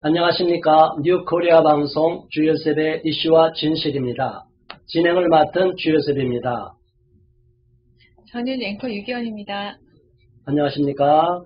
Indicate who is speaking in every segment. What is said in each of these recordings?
Speaker 1: 안녕하십니까. 뉴코리아 방송 주요셉의 이슈와 진실입니다. 진행을 맡은 주요셉입니다.
Speaker 2: 저는 앵커 유기현입니다.
Speaker 1: 안녕하십니까.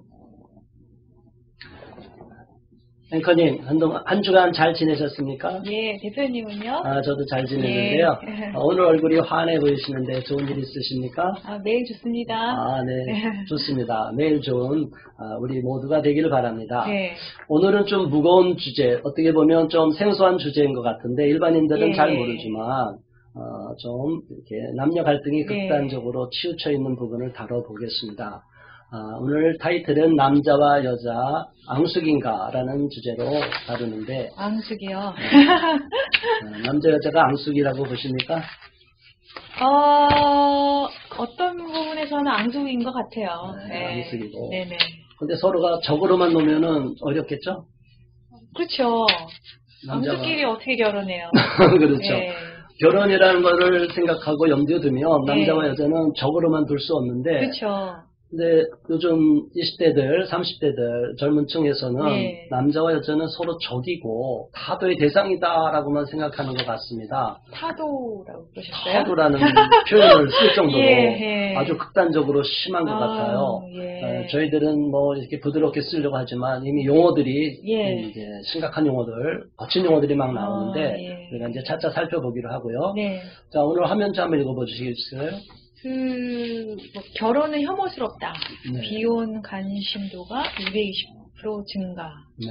Speaker 1: 앵커님, 한 주간 잘 지내셨습니까?
Speaker 2: 예, 대표님은요?
Speaker 1: 저도 잘 지내는데요.
Speaker 2: 예.
Speaker 1: 오늘 얼굴이 환해 보이시는데 좋은 일 있으십니까?
Speaker 2: 매일 좋습니다.
Speaker 1: 네. 좋습니다. 매일 좋은 우리 모두가 되기를 바랍니다.
Speaker 2: 네.
Speaker 1: 오늘은 좀 무거운 주제, 어떻게 보면 좀 생소한 주제인 것 같은데 일반인들은
Speaker 2: 예.
Speaker 1: 잘 모르지만 좀 이렇게 남녀 갈등이
Speaker 2: 네.
Speaker 1: 극단적으로 치우쳐 있는 부분을 다뤄보겠습니다. 오늘 타이틀은 남자와 여자 앙숙인가라는 주제로 다루는데
Speaker 2: 앙숙이요?
Speaker 1: 남자 여자가 앙숙이라고 보십니까?
Speaker 2: 어떤 부분에서는 앙숙인 것 같아요.
Speaker 1: 네, 앙숙이고.
Speaker 2: 네네.
Speaker 1: 근데 서로가 적으로만 놓으면은 어렵겠죠?
Speaker 2: 그렇죠.
Speaker 1: 남자가.
Speaker 2: 앙숙끼리 어떻게 결혼해요?
Speaker 1: 그렇죠.
Speaker 2: 네.
Speaker 1: 결혼이라는 거를 생각하고 염두에 두면 남자와
Speaker 2: 네.
Speaker 1: 여자는 적으로만 둘 수 없는데
Speaker 2: 그렇죠.
Speaker 1: 근데 요즘 20대들, 30대들 젊은 층에서는
Speaker 2: 네.
Speaker 1: 남자와 여자는 서로 적이고 타도의 대상이다라고만 생각하는 것 같습니다.
Speaker 2: 타도라고 그러셨어요?
Speaker 1: 타도라는 표현을 쓸 정도로
Speaker 2: 예.
Speaker 1: 아주 극단적으로 심한 것 같아요.
Speaker 2: 예.
Speaker 1: 저희들은 뭐 이렇게 부드럽게 쓰려고 하지만 이미 용어들이
Speaker 2: 예.
Speaker 1: 이제 심각한 용어들, 거친 용어들이 막 나오는데
Speaker 2: 예.
Speaker 1: 우리가 이제 차차 살펴보기로 하고요.
Speaker 2: 네.
Speaker 1: 자, 오늘 화면지 한번 읽어보시겠어요?
Speaker 2: 뭐 결혼은 혐오스럽다.
Speaker 1: 네.
Speaker 2: 비혼 관심도가 220% 증가.
Speaker 1: 네.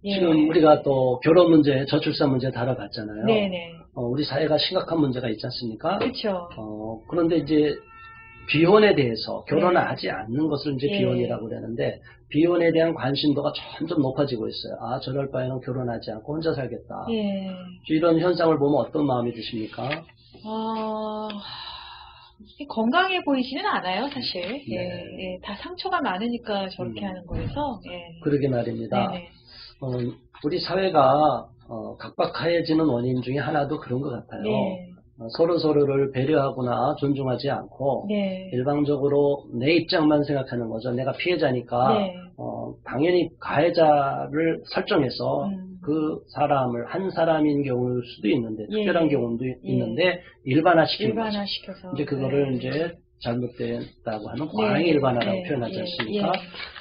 Speaker 2: 예.
Speaker 1: 지금 우리가 또 결혼 문제, 저출산 문제 다뤄봤잖아요.
Speaker 2: 네네.
Speaker 1: 우리 사회가 심각한 문제가 있지 않습니까?
Speaker 2: 그렇죠.
Speaker 1: 그런데 이제 비혼에 대해서 결혼을
Speaker 2: 네.
Speaker 1: 하지 않는 것을 이제
Speaker 2: 예.
Speaker 1: 비혼이라고 그러는데 비혼에 대한 관심도가 점점 높아지고 있어요. 저럴 바에는 결혼하지 않고 혼자 살겠다.
Speaker 2: 예.
Speaker 1: 이런 현상을 보면 어떤 마음이 드십니까?
Speaker 2: 건강해 보이지는 않아요, 사실.
Speaker 1: 네.
Speaker 2: 예. 다 상처가 많으니까 저렇게 하는 거여서. 예.
Speaker 1: 그러게 말입니다.
Speaker 2: 네네.
Speaker 1: 우리 사회가 각박해지는 원인 중에 하나도 그런 것 같아요.
Speaker 2: 네.
Speaker 1: 서로를 배려하거나 존중하지 않고
Speaker 2: 네.
Speaker 1: 일방적으로 내 입장만 생각하는 거죠. 내가 피해자니까
Speaker 2: 네.
Speaker 1: 당연히 가해자를 설정해서 그 사람을 한 사람인 경우일 수도 있는데
Speaker 2: 예.
Speaker 1: 특별한 경우도
Speaker 2: 예.
Speaker 1: 있는데 일반화시키는 거죠.
Speaker 2: 일반화시켜서.
Speaker 1: 이제 그거를
Speaker 2: 네.
Speaker 1: 이제 잘못됐다고 하는 광의
Speaker 2: 네.
Speaker 1: 일반화라고
Speaker 2: 네.
Speaker 1: 표현하지
Speaker 2: 예.
Speaker 1: 않습니까?
Speaker 2: 예.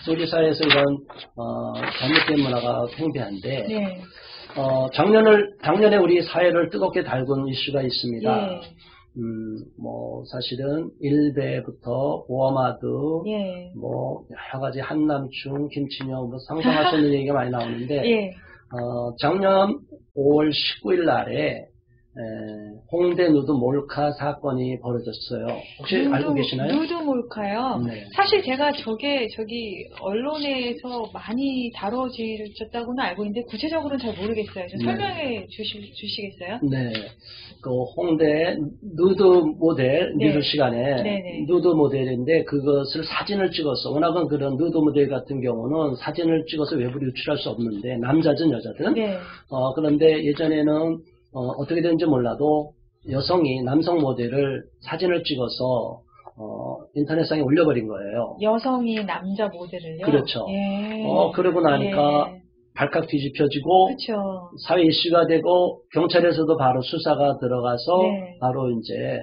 Speaker 1: 그래서 우리 사회에서 이런 잘못된 문화가 팽배한데
Speaker 2: 네.
Speaker 1: 작년에 우리 사회를 뜨겁게 달군 이슈가 있습니다.
Speaker 2: 예.
Speaker 1: 사실은 일베부터 오아마드,
Speaker 2: 예.
Speaker 1: 여러 가지 한남충, 김치녀, 상상할 수 없는 얘기가 많이 나오는데,
Speaker 2: 예.
Speaker 1: 작년 5월 19일 날에, 홍대 누드 몰카 사건이 벌어졌어요. 혹시 알고 계시나요?
Speaker 2: 누드 몰카요?
Speaker 1: 네.
Speaker 2: 사실 제가 저기 언론에서 많이 다뤄졌다고는 알고 있는데 구체적으로는 잘 모르겠어요. 좀
Speaker 1: 네.
Speaker 2: 설명해 주시겠어요?
Speaker 1: 네. 그 홍대 누드 모델
Speaker 2: 네.
Speaker 1: 뉴스 시간에
Speaker 2: 네네.
Speaker 1: 누드 모델인데 그것을 사진을 찍어서 워낙은 그런 누드 모델 같은 경우는 사진을 찍어서 외부로 유출할 수 없는데 남자든 여자든
Speaker 2: 네.
Speaker 1: 그런데 예전에는 어떻게 되는지 몰라도 여성이 남성 모델을 사진을 찍어서 인터넷상에 올려버린 거예요.
Speaker 2: 여성이 남자 모델을요?
Speaker 1: 그렇죠.
Speaker 2: 예.
Speaker 1: 그러고 나니까
Speaker 2: 예.
Speaker 1: 발칵 뒤집혀지고
Speaker 2: 그렇죠.
Speaker 1: 사회 이슈가 되고 경찰에서도 바로 수사가 들어가서
Speaker 2: 네.
Speaker 1: 바로 이제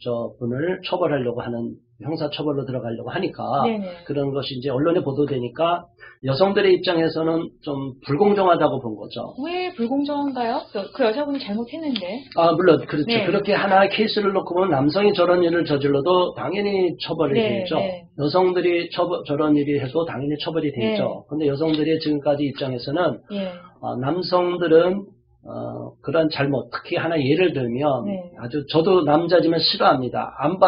Speaker 1: 저분을 처벌하려고 하는 형사처벌로 들어가려고 하니까
Speaker 2: 네네.
Speaker 1: 그런 것이 이제 언론에 보도되니까 여성들의 입장에서는 좀 불공정하다고 본 거죠.
Speaker 2: 왜 불공정한가요? 그 여자분이 잘못했는데.
Speaker 1: 물론 그렇죠.
Speaker 2: 네.
Speaker 1: 그렇게 하나의 케이스를 놓고 보면 남성이 저런 일을 저질러도 당연히 처벌이
Speaker 2: 네,
Speaker 1: 되죠.
Speaker 2: 네.
Speaker 1: 여성들이 저런 일이 해도 당연히 처벌이
Speaker 2: 네.
Speaker 1: 되죠. 근데 여성들의 지금까지 입장에서는
Speaker 2: 예.
Speaker 1: 남성들은 그런 잘못, 특히 하나 예를 들면
Speaker 2: 네.
Speaker 1: 저도 남자지만 싫어합니다. 한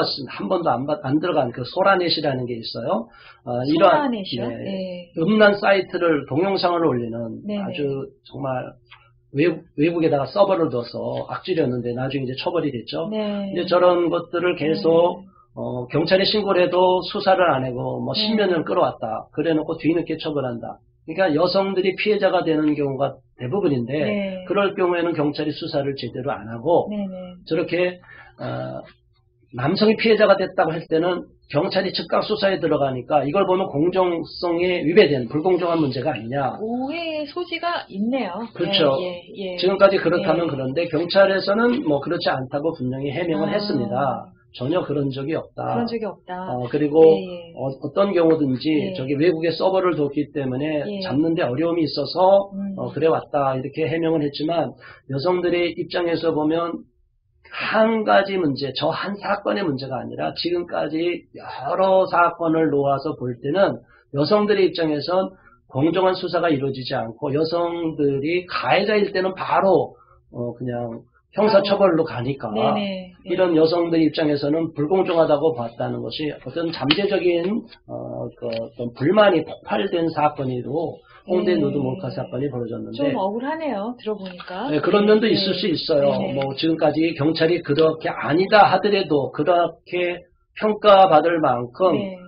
Speaker 1: 번도 안 들어간 그 소라넷이라는 게 있어요.
Speaker 2: 소라넷이요?
Speaker 1: 네,
Speaker 2: 네.
Speaker 1: 음란 사이트를 동영상을 올리는
Speaker 2: 네네.
Speaker 1: 아주 정말 외국에다가 서버를 둬서 악질이었는데 나중에 이제 처벌이 됐죠.
Speaker 2: 네.
Speaker 1: 근데 저런 것들을 계속 경찰에 신고를 해도 수사를 안 하고
Speaker 2: 네.
Speaker 1: 10몇 년을 끌어왔다. 그래놓고 뒤늦게 처벌한다. 그러니까 여성들이 피해자가 되는 경우가 대부분인데
Speaker 2: 네.
Speaker 1: 그럴 경우에는 경찰이 수사를 제대로 안 하고
Speaker 2: 네네.
Speaker 1: 저렇게 남성이 피해자가 됐다고 할 때는 경찰이 즉각 수사에 들어가니까 이걸 보면 공정성에 위배되는 불공정한 문제가 아니냐.
Speaker 2: 오해의 소지가 있네요.
Speaker 1: 그렇죠.
Speaker 2: 예.
Speaker 1: 지금까지 그렇다면
Speaker 2: 예.
Speaker 1: 그런데 경찰에서는 뭐 그렇지 않다고 분명히 해명을
Speaker 2: 아.
Speaker 1: 했습니다. 전혀 그런 적이 없다.
Speaker 2: 그런 적이 없다.
Speaker 1: 그리고
Speaker 2: 예.
Speaker 1: 어떤 경우든지
Speaker 2: 예.
Speaker 1: 저기 외국에 서버를 뒀기 때문에
Speaker 2: 예.
Speaker 1: 잡는데 어려움이 있어서 그래 왔다 이렇게 해명을 했지만 여성들의 입장에서 보면 한 가지 문제, 저 한 사건의 문제가 아니라 지금까지 여러 사건을 놓아서 볼 때는 여성들의 입장에선 공정한 수사가 이루어지지 않고 여성들이 가해자일 때는 바로 그냥 형사처벌로 가니까
Speaker 2: 네네.
Speaker 1: 이런 여성들 입장에서는 불공정하다고 봤다는 것이 어떤 잠재적인 어떤 불만이 폭발된 사건이고 홍대 누드 몰카 사건이 벌어졌는데
Speaker 2: 좀 억울하네요. 들어보니까.
Speaker 1: 네, 그런 면도 있을 수 있어요.
Speaker 2: 네네.
Speaker 1: 뭐 지금까지 경찰이 그렇게 아니다 하더라도 그렇게 평가받을 만큼
Speaker 2: 네.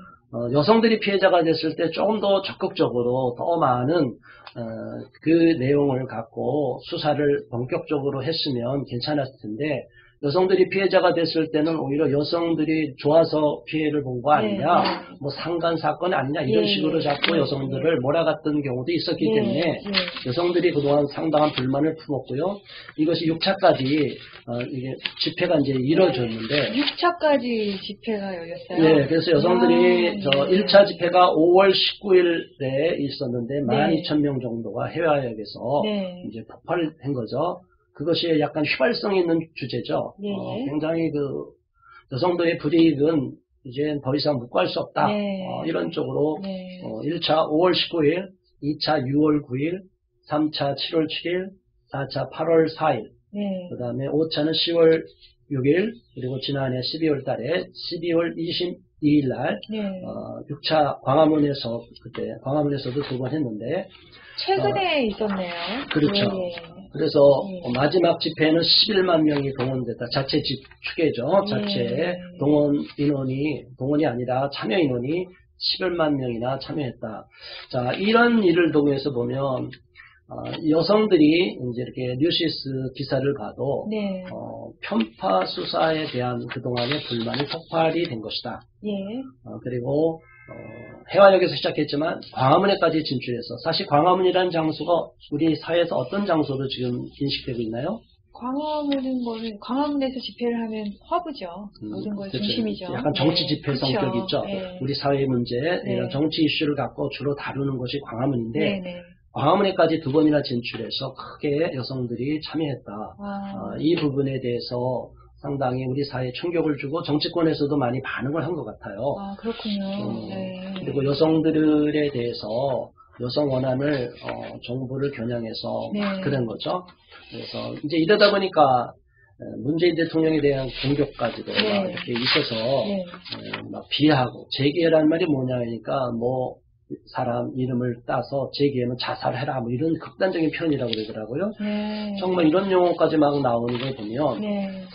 Speaker 1: 여성들이 피해자가 됐을 때 조금 더 적극적으로 더 많은 그 내용을 갖고 수사를 본격적으로 했으면 괜찮았을 텐데 여성들이 피해자가 됐을 때는 오히려 여성들이 좋아서 피해를 본 거 아니냐, 뭐 상간 사건 아니냐 이런 식으로 자꾸 여성들을 몰아갔던 경우도 있었기 때문에 여성들이 그동안 상당한 불만을 품었고요. 이것이 6차까지 이게 집회가 이제 이뤄졌는데
Speaker 2: 6차까지 집회가 열렸어요.
Speaker 1: 네, 그래서 여성들이 저 1차 집회가 5월 19일에 있었는데 12,000명 정도가 해외역에서 이제 폭발한 거죠. 그것이 약간 휘발성 있는 주제죠. 굉장히 그 여성들의 불이익은 이제 더 이상 묵과할 수 없다. 이런 쪽으로 1차 5월 19일, 2차 6월 9일, 3차 7월 7일, 4차 8월 4일, 그 다음에 5차는 10월 6일, 그리고 지난해 12월 달에 12월 22일 날 6차 광화문에서 그때 광화문에서도 2번 했는데
Speaker 2: 최근에 있었네요.
Speaker 1: 그렇죠. 그래서 마지막 집회는 11만 명이 동원됐다. 자체 축에죠. 자체 동원 인원이 동원이 아니라 참여 인원이 11만 명이나 참여했다. 자, 이런 일을 통해서 보면 여성들이 이제 이렇게 뉴시스 기사를 봐도 편파 수사에 대한 그동안의 불만이 폭발이 된 것이다. 그리고 해화역에서 시작했지만 광화문에까지 진출해서 사실 광화문이라는 장소가 우리 사회에서 어떤 장소로 지금 인식되고 있나요?
Speaker 2: 광화문에서 집회를 하면 허브죠. 모든 걸
Speaker 1: 그렇죠.
Speaker 2: 중심이죠.
Speaker 1: 약간 정치 집회 성격이 있죠. 우리 사회 문제, 이런 정치 이슈를 갖고 주로 다루는 것이 광화문인데 광화문에까지 2번이나 진출해서 크게 여성들이 참여했다. 이 부분에 대해서 상당히 우리 사회에 충격을 주고 정치권에서도 많이 반응을 한 것 같아요.
Speaker 2: 그렇군요.
Speaker 1: 그리고 여성들에 대해서 여성 원한을 정부를 겨냥해서 그런 거죠. 그래서 이제 이러다 보니까 문재인 대통령에 대한 공격까지도 막 이렇게 있어서 막 비하하고 재계라는 말이 뭐냐 하니까 뭐 사람 이름을 따서 재계면 자살해라 뭐 이런 극단적인 표현이라고 그러더라고요. 정말 이런 용어까지 막 나오는 걸 보면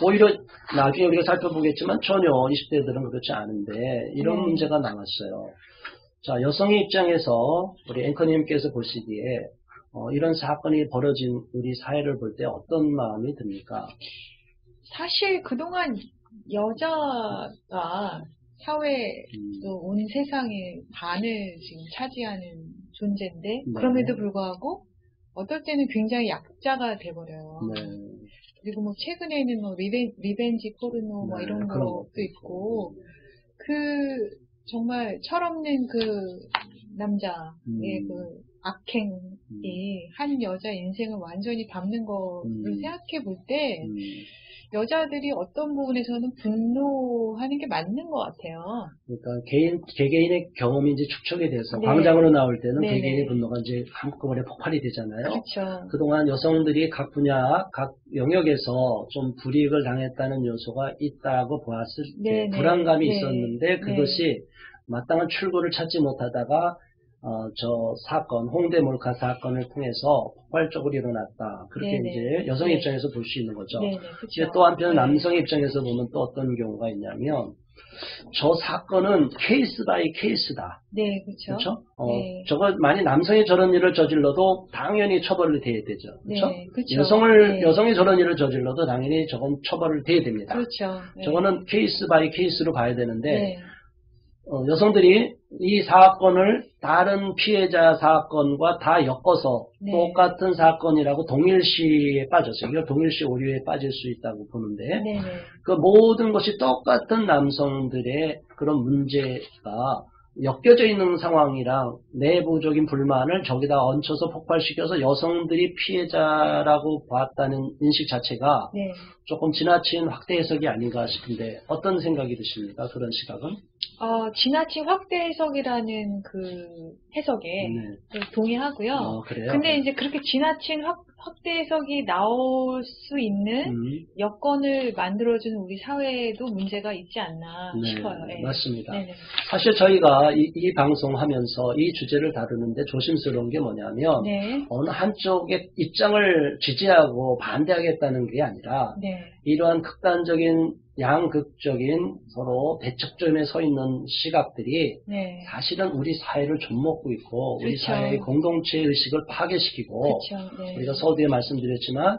Speaker 1: 오히려 나중에 우리가 살펴보겠지만 전혀 20대들은 그렇지 않은데 이런 문제가 나왔어요. 자, 여성의 입장에서 우리 앵커님께서 보시기에 이런 사건이 벌어진 우리 사회를 볼 때 어떤 마음이 듭니까?
Speaker 2: 사실 그동안 여자가 사회 또 온 세상의 반을 지금 차지하는 존재인데 그럼에도 불구하고 어떨 때는 굉장히 약자가 돼버려요. 그리고 뭐 최근에는 뭐 리벤지 포르노 뭐 이런 것도 있고 정말 철없는 남자의 악행이 한 여자 인생을 완전히 밟는 거를 생각해 볼 때 여자들이 어떤 부분에서는 분노하는 게 맞는 것 같아요.
Speaker 1: 그러니까 개개인의 경험이 이제 축적이 돼서 광장으로 나올 때는 개개인의 분노가 이제 한꺼번에 폭발이 되잖아요.
Speaker 2: 그렇죠.
Speaker 1: 그동안 여성들이 각 분야, 각 영역에서 좀 불이익을 당했다는 요소가 있다고 보았을 때 불안감이 있었는데 그것이 마땅한 출구를 찾지 못하다가 저 사건, 홍대 몰카 사건을 통해서 폭발적으로 일어났다. 그렇게 이제 여성 입장에서 볼 수 있는 거죠. 또 한편 남성의 입장에서 보면 또 어떤 경우가 있냐면 저 사건은 케이스 바이 케이스다. 그렇죠? 저거 만약 남성이 저런 일을 저질러도 당연히 처벌을 돼야 되죠. 그렇죠? 여성이 저런 일을 저질러도 당연히 저건 처벌을 돼야 됩니다. 저거는 케이스 바이 케이스로 봐야 되는데 여성들이 이 사건을 다른 피해자 사건과 다 엮어서
Speaker 2: 네.
Speaker 1: 똑같은 사건이라고 동일시에 빠졌어요. 이걸 동일시 오류에 빠질 수 있다고 보는데
Speaker 2: 네.
Speaker 1: 그 모든 것이 똑같은 남성들의 그런 문제가 엮여져 있는 상황이랑 내부적인 불만을 저기다 얹혀서 폭발시켜서 여성들이 피해자라고 봤다는 인식 자체가
Speaker 2: 네.
Speaker 1: 조금 지나친 확대 해석이 아닌가 싶은데 어떤 생각이 드십니까? 그런 시각은?
Speaker 2: 지나친 확대 해석이라는 그 해석에
Speaker 1: 네.
Speaker 2: 동의하고요.
Speaker 1: 그래요?
Speaker 2: 근데 이제 그렇게 지나친 확대 해석이 나올 수 있는 여건을 만들어주는 우리 사회에도 문제가 있지 않나 싶어요. 네.
Speaker 1: 맞습니다.
Speaker 2: 네네.
Speaker 1: 사실 저희가 이 방송하면서 이 주제를 다루는데 조심스러운 게 뭐냐면
Speaker 2: 네.
Speaker 1: 어느 한쪽의 입장을 지지하고 반대하겠다는 게 아니라
Speaker 2: 네.
Speaker 1: 이러한 극단적인 양극적인 서로 대척점에 서 있는 시각들이
Speaker 2: 네.
Speaker 1: 사실은 우리 사회를 좀먹고 있고 우리
Speaker 2: 그렇죠.
Speaker 1: 사회의 공동체 의식을 파괴시키고
Speaker 2: 그렇죠. 네.
Speaker 1: 우리가 서두에 말씀드렸지만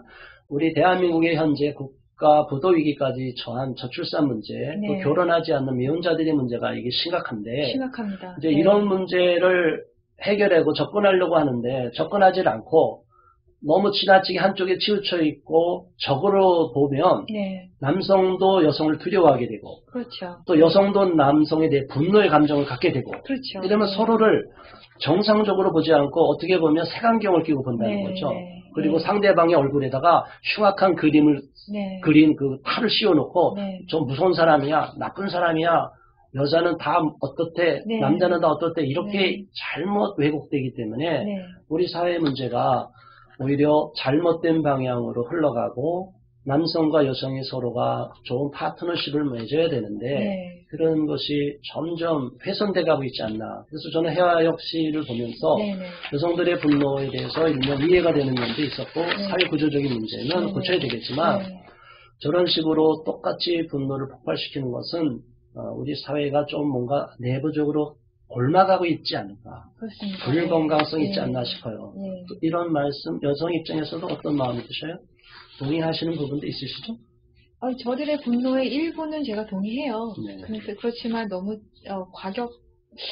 Speaker 1: 우리 대한민국의 현재 국가 부도 위기까지 처한 저출산 문제,
Speaker 2: 네.
Speaker 1: 또 결혼하지 않는 미혼자들의 문제가 이게 심각한데
Speaker 2: 심각합니다.
Speaker 1: 이제
Speaker 2: 네.
Speaker 1: 이런 문제를 해결하고 접근하려고 하는데 접근하지 않고 너무 지나치게 한쪽에 치우쳐 있고 적으로 보면
Speaker 2: 네.
Speaker 1: 남성도 여성을 두려워하게 되고
Speaker 2: 그렇죠.
Speaker 1: 또 여성도 남성에 대해 분노의 감정을 갖게 되고
Speaker 2: 그렇죠.
Speaker 1: 이러면
Speaker 2: 네.
Speaker 1: 서로를 정상적으로 보지 않고 어떻게 보면 색안경을 끼고 본다는
Speaker 2: 네.
Speaker 1: 거죠.
Speaker 2: 네.
Speaker 1: 그리고
Speaker 2: 네.
Speaker 1: 상대방의 얼굴에다가 흉악한 그림을
Speaker 2: 네.
Speaker 1: 그린 그 탈을 씌워놓고
Speaker 2: 네.
Speaker 1: 저 무서운 사람이야, 나쁜 사람이야, 여자는 다 어떻대,
Speaker 2: 네.
Speaker 1: 남자는 다 어떻대 이렇게
Speaker 2: 네.
Speaker 1: 잘못 왜곡되기 때문에
Speaker 2: 네.
Speaker 1: 우리 사회 문제가 오히려 잘못된 방향으로 흘러가고 남성과 여성이 서로가 좋은 파트너십을 맺어야 되는데
Speaker 2: 네.
Speaker 1: 그런 것이 점점 훼손돼 가고 있지 않나. 그래서 저는 해화역 시를 보면서
Speaker 2: 네. 네.
Speaker 1: 여성들의 분노에 대해서 일면 이해가 되는 면도 있었고
Speaker 2: 네.
Speaker 1: 사회 구조적인 문제는
Speaker 2: 네.
Speaker 1: 고쳐야 되겠지만
Speaker 2: 네.
Speaker 1: 저런 식으로 똑같이 분노를 폭발시키는 것은 우리 사회가 좀 뭔가 내부적으로 옮아가고 있지 않을까.
Speaker 2: 그렇습니다.
Speaker 1: 불건강성이
Speaker 2: 네.
Speaker 1: 있지 않나 싶어요.
Speaker 2: 네.
Speaker 1: 이런 말씀 여성 입장에서도 어떤 마음이 드셔요? 동의하시는 부분도 있으시죠?
Speaker 2: 저들의 분노의 일부는 제가 동의해요.
Speaker 1: 네.
Speaker 2: 그렇지만 너무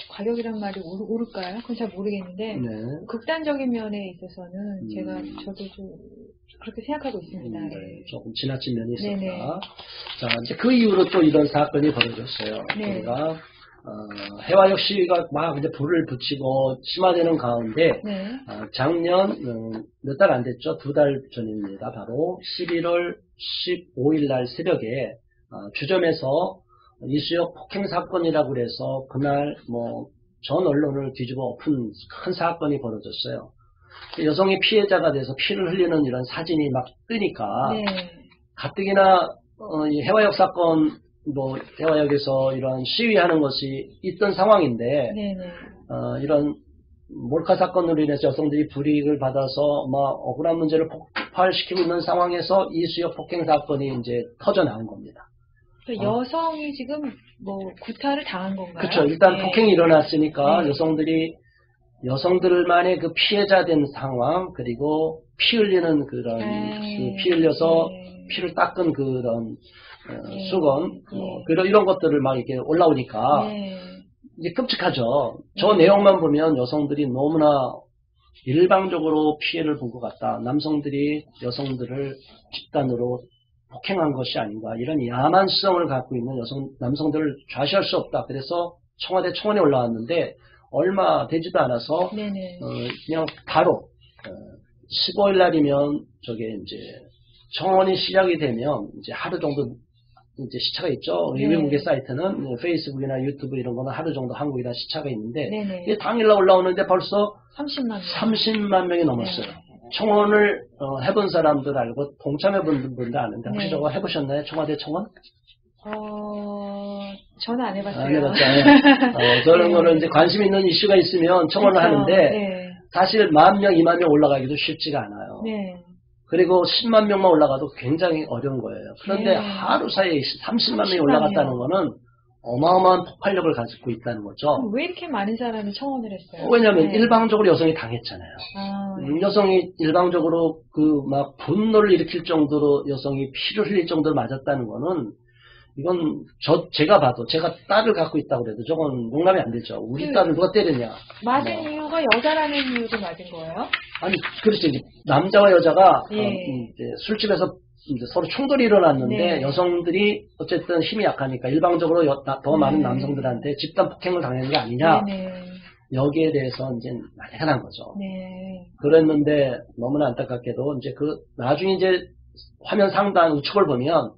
Speaker 2: 과격이란 말이 옳을까요? 그건 잘 모르겠는데
Speaker 1: 네.
Speaker 2: 극단적인 면에 있어서는 저도 좀 그렇게 생각하고 있습니다.
Speaker 1: 네. 조금 지나친 면이 있었다.
Speaker 2: 네네.
Speaker 1: 자, 이제 그 이후로 또 이런 사건이 벌어졌어요.
Speaker 2: 네.
Speaker 1: 우리가 해화역 시위가 막 이제 불을 붙이고 심화되는 가운데
Speaker 2: 네.
Speaker 1: 작년 몇 달 안 됐죠. 2달 전입니다. 바로 11월 15일 날 새벽에 주점에서 이수역 폭행 사건이라고 그래서 그날 전 언론을 뒤집어 엎은 큰 사건이 벌어졌어요. 여성이 피해자가 돼서 피를 흘리는 이런 사진이 막 뜨니까
Speaker 2: 네.
Speaker 1: 가뜩이나 이 해화역 사건 해화역에서 이런 시위하는 것이 있던 상황인데
Speaker 2: 네네.
Speaker 1: 이런 몰카 사건으로 인해서 여성들이 불이익을 받아서 막 억울한 문제를 폭발시키고 있는 상황에서 이수역 폭행 사건이 이제 터져 나온 겁니다.
Speaker 2: 여성이 지금 구타를 당한 건가요?
Speaker 1: 그렇죠. 일단
Speaker 2: 네.
Speaker 1: 폭행이 일어났으니까
Speaker 2: 네.
Speaker 1: 여성들만의 그 피해자된 상황 그리고 피 흘리는 그런 피 흘려서 피를 닦은 그런 수건 이런 것들을 막 이렇게 올라오니까 이제 끔찍하죠. 저 내용만 보면 여성들이 너무나 일방적으로 피해를 본 것 같다. 남성들이 여성들을 집단으로 폭행한 것이 아닌가. 이런 야만성을 갖고 있는 남성들을 좌시할 수 없다. 그래서 청와대 청원에 올라왔는데 얼마 되지도 않아서 그냥 바로 15일 날이면 저게 이제 청원이 시작이 되면 이제 하루 정도 이제 시차가 있죠. 외국의 사이트는 페이스북이나 유튜브 이런 거는 하루 정도 한국이랑 시차가 있는데 이게 당일날 올라오는데 벌써 30만 명이 넘었어요. 청원을 해본 사람들 알고 동참해본 분들 아는데 혹시 저거 해보셨나요? 청와대 청원?
Speaker 2: 저는 안 해봤어요.
Speaker 1: 안 해봤죠. 저런 거는 이제 관심 있는 이슈가 있으면 청원을 하는데 사실 10,000명, 20,000명 올라가기도 쉽지가 않아요. 그리고 10만 명만 올라가도 굉장히 어려운 거예요. 그런데 하루 사이에 30만 명이 올라갔다는 거는 어마어마한 폭발력을 가지고 있다는 거죠.
Speaker 2: 왜 이렇게 많은 사람이 청원을 했어요?
Speaker 1: 왜냐하면 일방적으로 여성이 당했잖아요. 여성이 일방적으로 막 분노를 일으킬 정도로 여성이 피를 흘릴 정도로 맞았다는 거는 이건 제가 봐도 제가 딸을 갖고 있다고 그래도 저건 용납이 안 되죠. 우리 딸을 누가 때리냐.
Speaker 2: 맞은 이유가 여자라는 이유로 맞은 거예요?
Speaker 1: 아니 그렇죠. 이제 남자와 여자가
Speaker 2: 예.
Speaker 1: 이제 술집에서 이제 서로 충돌이 일어났는데
Speaker 2: 네.
Speaker 1: 여성들이 어쨌든 힘이 약하니까 일방적으로 더 많은 남성들한테 집단 폭행을 당하는 게 아니냐.
Speaker 2: 네네.
Speaker 1: 여기에 대해서 이제 난리가 난 거죠.
Speaker 2: 네.
Speaker 1: 그랬는데 너무나 안타깝게도 이제 나중에 이제 화면 상단 우측을 보면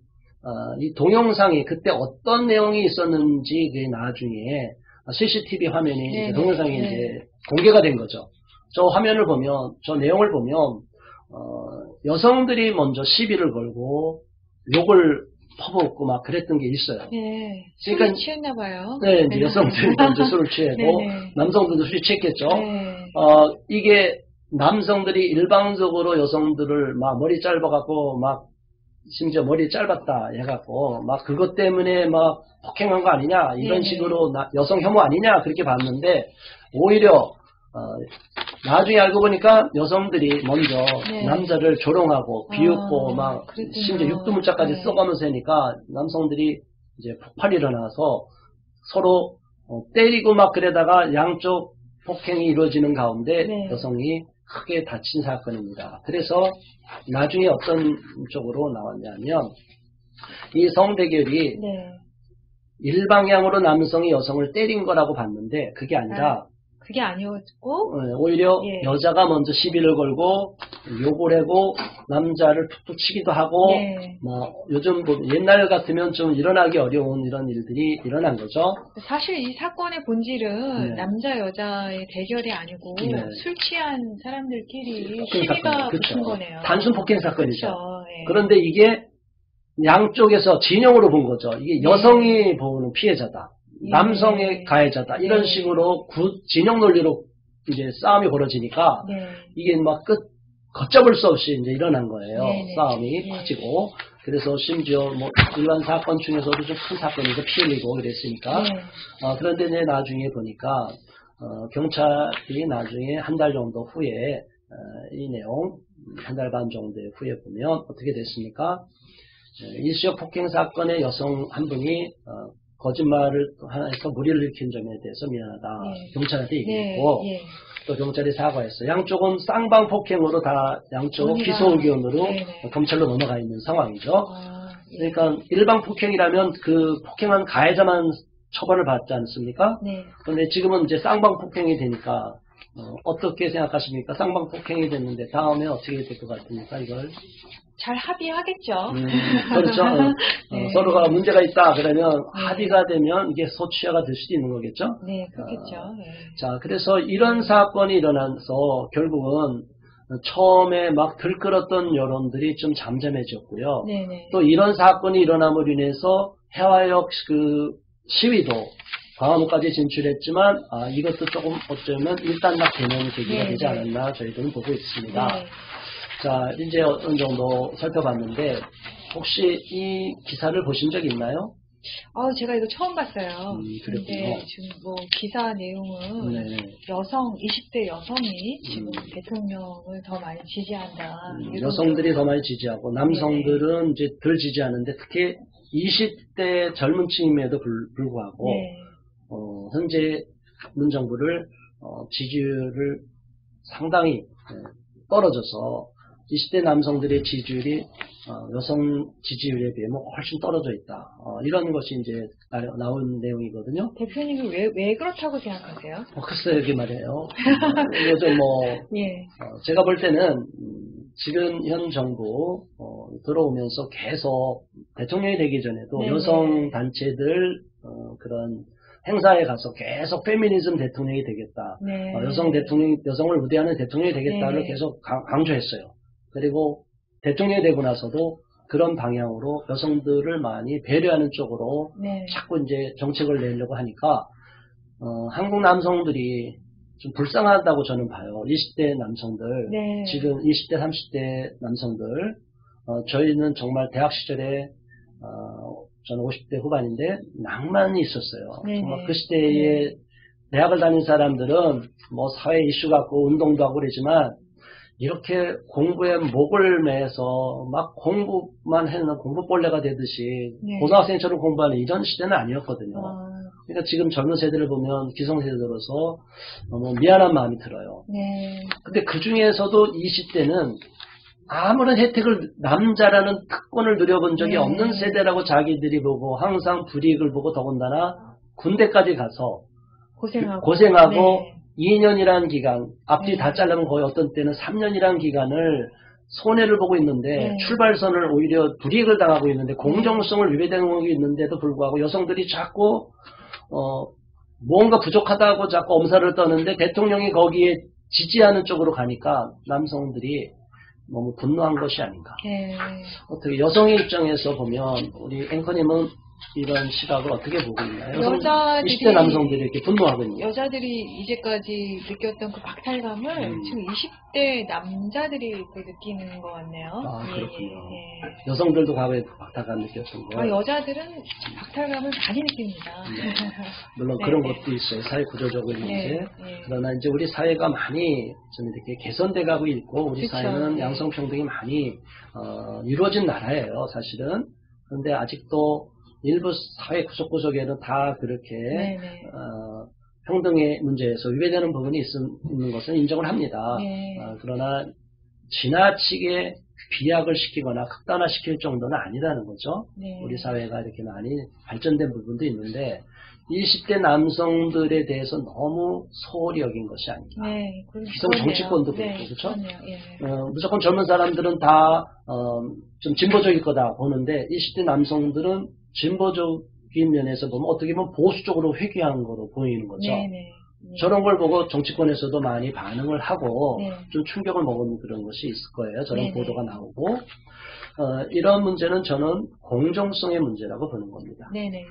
Speaker 1: 이 동영상이 그때 어떤 내용이 있었는지 그 나중에 CCTV 화면이 이제 동영상이 이제 공개가 된 거죠. 저 화면을 보면 저 내용을 보면 여성들이 먼저 시비를 걸고 욕을 퍼붓고 막 그랬던 게 있어요.
Speaker 2: 네.
Speaker 1: 그러니까
Speaker 2: 술이 취했나 봐요.
Speaker 1: 네, 이제 여성들이 먼저 술을 취하고 남성들도 술이 취했겠죠.
Speaker 2: 네.
Speaker 1: 이게 남성들이 일방적으로 여성들을 막 머리 짧아갖고 막 심지어 머리 짧았다 해갖고 막 그것 때문에 막 폭행한 거 아니냐 이런 식으로 여성 혐오 아니냐 그렇게 봤는데 오히려 나중에 알고 보니까 여성들이 먼저 남자를 조롱하고 비웃고 막
Speaker 2: 그랬군요.
Speaker 1: 심지어 육두문자까지 써가면서 하니까 남성들이 이제 폭발이 일어나서 서로 때리고 막 그러다가 양쪽 폭행이 이루어지는 가운데 여성이 크게 다친 사건입니다. 그래서 나중에 어떤 쪽으로 나왔냐면 이 성대결이 일방향으로 남성이 여성을 때린 거라고 봤는데 그게 아니라
Speaker 2: 그게 아니었고
Speaker 1: 오히려 여자가 먼저 시비를 걸고 욕을 하고 남자를 툭툭 치기도 하고 뭐 요즘 뭐 옛날 같으면 좀 일어나기 어려운 이런 일들이 일어난 거죠.
Speaker 2: 사실 이 사건의 본질은 남자 여자의 대결이 아니고 술 취한 사람들끼리 시비가 붙은 거네요.
Speaker 1: 단순 폭행 사건이죠.
Speaker 2: 그렇죠.
Speaker 1: 그런데 이게 양쪽에서 진영으로 본 거죠. 이게 여성이 보는 피해자다. 남성의 가해자다. 이런 식으로 진영 논리로 이제 싸움이 벌어지니까 이게 막 걷잡을 수 없이 이제 일어난 거예요. 싸움이 커지고. 그래서 심지어 뭐 일반 사건 중에서도 좀 큰 사건에서 피 흘리고 그랬으니까. 그런데 이제 나중에 보니까 경찰이 나중에 한 달 정도 후에 이 내용 한 달 반 정도 후에 보면 어떻게 됐습니까? 일시적 폭행 사건의 여성 한 분이 거짓말을 해서 무리를 일으킨 점에 대해서 미안하다. 경찰한테 얘기했고 또 경찰이 사과했어요. 양쪽은 쌍방 폭행으로 다 양쪽 기소 의견으로 검찰로 넘어가 있는 상황이죠. 그러니까 일방 폭행이라면 그 폭행한 가해자만 처벌을 받지 않습니까? 그런데 지금은 이제 쌍방 폭행이 되니까 어떻게 생각하십니까? 쌍방 폭행이 됐는데 다음에 어떻게 될 것 같습니까? 이걸
Speaker 2: 잘 합의하겠죠.
Speaker 1: 그렇죠. 서로가 문제가 있다 그러면 합의가 되면 이게 소취하가 될 수도 있는 거겠죠.
Speaker 2: 네, 그렇겠죠.
Speaker 1: 자, 그래서 이런 사건이 일어나서 결국은 처음에 막 들끓었던 여론들이 좀 잠잠해졌고요. 또 이런 사건이 일어남으로 인해서 해화역 그 시위도 광화문까지 진출했지만 이것도 조금 어쩌면 일단락 개념이 계기가 되지 않았나 저희들은 보고 있습니다. 자, 이제 어느 정도 살펴봤는데 혹시 이 기사를 보신 적 있나요?
Speaker 2: 제가 이거 처음 봤어요.
Speaker 1: 그랬군요.
Speaker 2: 지금 뭐 기사 내용은 20대 여성이 지금 대통령을 더 많이 지지한다.
Speaker 1: 여성들이 더 많이 지지하고 남성들은 이제 덜 지지하는데 특히 20대 젊은 층임에도 불구하고 현재 문정부를 지지율을 상당히 떨어져서 20대 남성들의 지지율이 여성 지지율에 비하면 훨씬 떨어져 있다. 이런 것이 이제 나온 내용이거든요.
Speaker 2: 대표님은 왜 그렇다고 생각하세요?
Speaker 1: 글쎄요, 이게 말이에요. 요즘 제가 볼 때는 지금 현 정부 들어오면서 계속 대통령이 되기 전에도 여성 단체들 그런 행사에 가서 계속 페미니즘 대통령이 되겠다. 여성을 우대하는 대통령이 되겠다를 계속 강조했어요. 그리고 대통령이 되고 나서도 그런 방향으로 여성들을 많이 배려하는 쪽으로 자꾸 이제 정책을 내려고 하니까 한국 남성들이 좀 불쌍하다고 저는 봐요. 20대 남성들, 지금 20대, 30대 남성들, 저희는 정말 대학 시절에 저는 50대 후반인데 낭만이 있었어요. 정말 그 시대에 대학을 다닌 사람들은 뭐 사회 이슈 갖고 운동도 하고 그러지만 이렇게 공부에 목을 매서 막 공부만 해는 공부벌레가 되듯이
Speaker 2: 네.
Speaker 1: 고등학생처럼 공부하는 이런 시대는 아니었거든요. 그러니까 지금 젊은 세대를 보면 기성세대로서 너무 미안한 마음이 들어요.
Speaker 2: 네.
Speaker 1: 근데 그 중에서도 20대는 아무런 혜택을 남자라는 특권을 누려본 적이
Speaker 2: 네.
Speaker 1: 없는 세대라고 자기들이 보고 항상 불이익을 보고 더군다나 군대까지 가서 고생하고
Speaker 2: 네.
Speaker 1: 2년이라는 기간, 앞뒤
Speaker 2: 네.
Speaker 1: 다 자르면 거의 어떤 때는 3년이라는 기간을 손해를 보고 있는데
Speaker 2: 네.
Speaker 1: 출발선을 오히려 불이익을 당하고 있는데 공정성을 위배되는 게 있는데도 불구하고 여성들이 자꾸 뭔가 부족하다고 자꾸 엄살을 떠는데 대통령이 거기에 지지하는 쪽으로 가니까 남성들이 너무 분노한 것이 아닌가.
Speaker 2: 네.
Speaker 1: 어떻게 여성의 입장에서 보면 우리 앵커님은 이런 시각을 어떻게 보고 있나요? 20대 남성들이 이렇게 분노하고 있는
Speaker 2: 여자들이 이제까지 느꼈던 그 박탈감을 지금 20대 남자들이 또 느끼는 것 같네요.
Speaker 1: 아, 그렇군요.
Speaker 2: 예.
Speaker 1: 여성들도 과거에 박탈감 느꼈던 거예요?
Speaker 2: 여자들은 박탈감을 많이 느낍니다.
Speaker 1: 네. 물론
Speaker 2: 네.
Speaker 1: 그런 것도 있어요. 사회 구조적인 문제.
Speaker 2: 네.
Speaker 1: 그러나 이제 우리 사회가 많이 좀 이렇게 개선돼 가고 있고 우리
Speaker 2: 그쵸.
Speaker 1: 사회는
Speaker 2: 네.
Speaker 1: 양성평등이 많이 이루어진 나라예요. 사실은. 그런데 아직도 일부 사회 구석구석에는 다 그렇게 평등의 문제에서 위배되는 부분이 있는 것은 인정을 합니다.
Speaker 2: 네.
Speaker 1: 그러나 지나치게 비약을 시키거나 극단화시킬 정도는 아니라는 거죠.
Speaker 2: 네.
Speaker 1: 우리 사회가 이렇게 많이 발전된 부분도 있는데 20대 남성들에 대해서 너무 소홀히 여긴 것이 아닌가.
Speaker 2: 네.
Speaker 1: 기성 정치권도 그렇고,
Speaker 2: 네.
Speaker 1: 그렇죠?
Speaker 2: 예.
Speaker 1: 무조건 젊은 사람들은 다 좀 진보적일 거다 보는데 20대 남성들은 진보적인 면에서 보면 어떻게 보면 보수적으로 회귀한 거로 보이는 거죠.
Speaker 2: 네.
Speaker 1: 저런 걸 보고 정치권에서도 많이 반응을 하고
Speaker 2: 네.
Speaker 1: 좀 충격을 먹은 그런 것이 있을 거예요. 저런
Speaker 2: 네네.
Speaker 1: 보도가 나오고 이런 문제는 저는 공정성의 문제라고 보는 겁니다.
Speaker 2: 네네.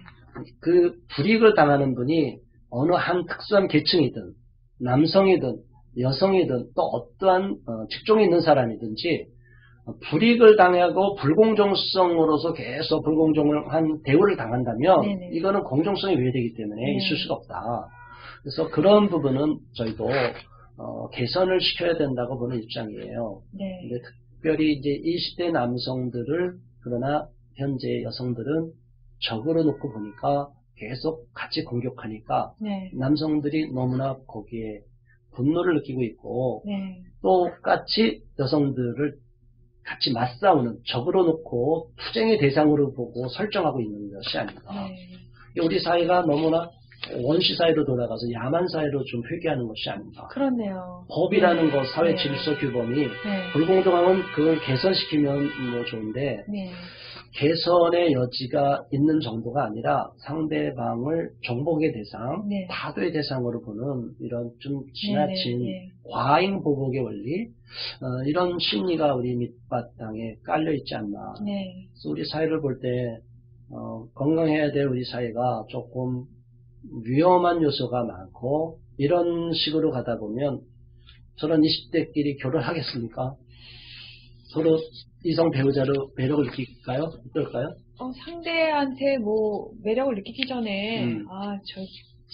Speaker 1: 그 불이익을 당하는 분이 어느 한 특수한 계층이든 남성이든 여성이든 또 어떠한 직종에 있는 사람이든지 불이익을 당하고 불공정성으로서 계속 불공정한 대우를 당한다면
Speaker 2: 네네.
Speaker 1: 이거는 공정성이 위배되기 때문에
Speaker 2: 네.
Speaker 1: 있을 수가 없다. 그래서 그런 부분은 저희도 개선을 시켜야 된다고 보는 입장이에요.
Speaker 2: 네.
Speaker 1: 근데 특별히 이제 20대 남성들을 그러나 현재 여성들은 적으로 놓고 보니까 계속 같이 공격하니까
Speaker 2: 네.
Speaker 1: 남성들이 너무나 거기에 분노를 느끼고 있고
Speaker 2: 네.
Speaker 1: 똑같이 여성들을 같이 맞싸우는 적으로 놓고 투쟁의 대상으로 보고 설정하고 있는 것이 아닌가.
Speaker 2: 네.
Speaker 1: 우리 사회가 너무나 원시 사회로 돌아가서 야만 사회로 좀 회귀하는 것이 아닌가.
Speaker 2: 그렇네요.
Speaker 1: 법이라는 것, 사회
Speaker 2: 네.
Speaker 1: 질서 규범이
Speaker 2: 네.
Speaker 1: 불공정하면 그걸 개선시키면 뭐 좋은데
Speaker 2: 네.
Speaker 1: 개선의 여지가 있는 정도가 아니라 상대방을 정복의 대상,
Speaker 2: 네.
Speaker 1: 타도의 대상으로 보는 이런 좀 지나친
Speaker 2: 네.
Speaker 1: 과잉 보복의 원리, 이런 심리가 우리 밑바탕에 깔려 있지 않나.
Speaker 2: 네.
Speaker 1: 그래서 우리 사회를 볼 때 건강해야 될 우리 사회가 조금 위험한 요소가 많고 이런 식으로 가다 보면 저런 20대끼리 결혼하겠습니까? 서로 이성 배우자로 매력을 느낄까요? 어떨까요?
Speaker 2: 상대한테 뭐 매력을 느끼기 전에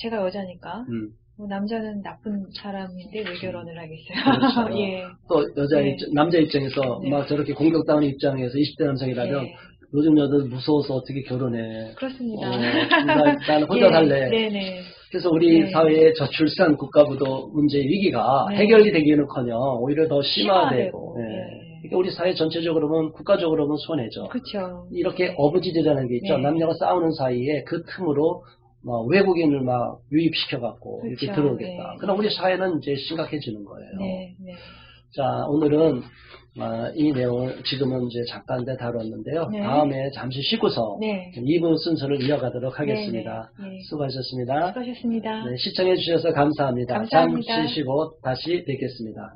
Speaker 2: 제가 여자니까 뭐 남자는 나쁜 사람인데 왜 결혼을 하겠어요?
Speaker 1: 그렇죠.
Speaker 2: 예.
Speaker 1: 또
Speaker 2: 네.
Speaker 1: 남자 입장에서
Speaker 2: 네.
Speaker 1: 막 저렇게 공격당하는 입장에서 20대 남성이라면
Speaker 2: 네.
Speaker 1: 요즘 여자들 무서워서 어떻게 결혼해?
Speaker 2: 그렇습니다.
Speaker 1: 나는 혼자 살래.
Speaker 2: 네네.
Speaker 1: 그래서 우리
Speaker 2: 네.
Speaker 1: 사회의 저출산 국가부도 문제 위기가
Speaker 2: 네.
Speaker 1: 해결이 되기는커녕 오히려 더 심화되고.
Speaker 2: 네.
Speaker 1: 그러니까 우리 사회 전체적으로 보면 국가적으로 보면 손해죠.
Speaker 2: 그렇죠.
Speaker 1: 이렇게 어부지리라는 게 있죠.
Speaker 2: 네.
Speaker 1: 남녀가 싸우는 사이에 그 틈으로 외국인을 막 유입시켜갖고
Speaker 2: 그렇죠.
Speaker 1: 이렇게 들어오겠다.
Speaker 2: 네.
Speaker 1: 그럼 우리 사회는 이제 심각해지는 거예요.
Speaker 2: 네.
Speaker 1: 자, 오늘은 이 내용을 지금은 이제 잠깐 다뤘는데요.
Speaker 2: 네.
Speaker 1: 다음에 잠시 쉬고서
Speaker 2: 네.
Speaker 1: 2부 순서를 이어가도록 하겠습니다.
Speaker 2: 네.
Speaker 1: 수고하셨습니다.
Speaker 2: 수고하셨습니다.
Speaker 1: 네, 시청해 주셔서 감사합니다.
Speaker 2: 감사합니다.
Speaker 1: 잠시 쉬고 다시 뵙겠습니다.